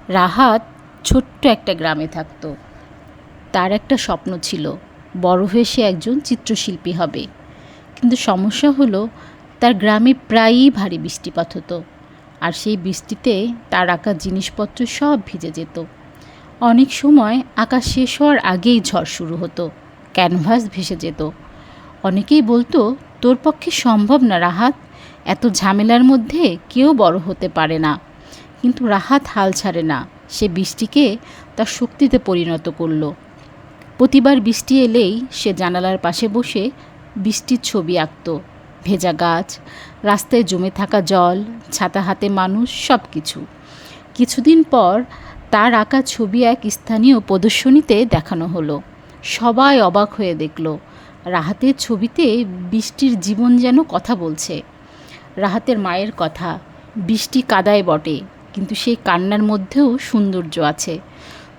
রাহাত ছোট্ট একটা গ্রামে থাকত। তার একটা স্বপ্ন ছিল, বড় হয়ে সে একজন চিত্রশিল্পী হবে। কিন্তু সমস্যা হলো, তার গ্রামে প্রায়ই ভারী বৃষ্টিপাত হতো, আর সেই বৃষ্টিতে তার আঁকা জিনিসপত্র সব ভিজে যেত। অনেক সময় আঁকা শেষ হওয়ার আগেই ঝড় শুরু হতো, ক্যানভাস ভেসে যেত। অনেকেই বলতো, তোর পক্ষে সম্ভব না রাহাত, এত ঝামেলার মধ্যে কেউ বড় হতে পারে না। কিন্তু রাহাত হাল ছাড়ে না, সে বৃষ্টিকে তার শক্তিতে পরিণত করল। প্রতিবার বৃষ্টি এলেই সে জানালার পাশে বসে বৃষ্টির ছবি আঁকত। ভেজা গাছ, রাস্তায় জমে থাকা জল, ছাতা হাতে মানুষ, সব কিছু। কিছুদিন পর তার আঁকা ছবি এক স্থানীয় প্রদর্শনীতে দেখানো হলো। সবাই অবাক হয়ে দেখল, রাহাতের ছবিতে বৃষ্টির জীবন যেন কথা বলছে। রাহাতের মায়ের কথা, বৃষ্টি কাদায় বটে, কিন্তু সেই কান্নার মধ্যেও সৌন্দর্য আছে।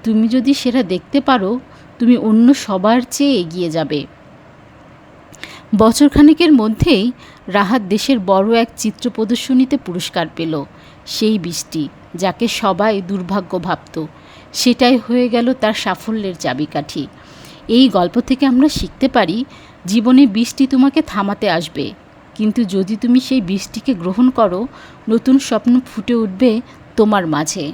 তুমি যদি সেটা দেখতে পারো, তুমি অন্য সবার চেয়ে এগিয়ে যাবে। বছরখানেকের মধ্যেই রাহাত দেশের বড় এক চিত্র প্রদর্শনীতে পুরস্কার পেল। সেই বৃষ্টি, যাকে সবাই দুর্ভাগ্য ভাবত, সেটাই হয়ে গেল তার সাফল্যের চাবিকাঠি। এই গল্প থেকে আমরা শিখতে পারি, জীবনে বৃষ্টি তোমাকে থামাতে আসবে, কিন্তু যদি তুমি সেই বৃষ্টিকে গ্রহণ করো, নতুন স্বপ্ন ফুটে উঠবে তোমার মাঝে।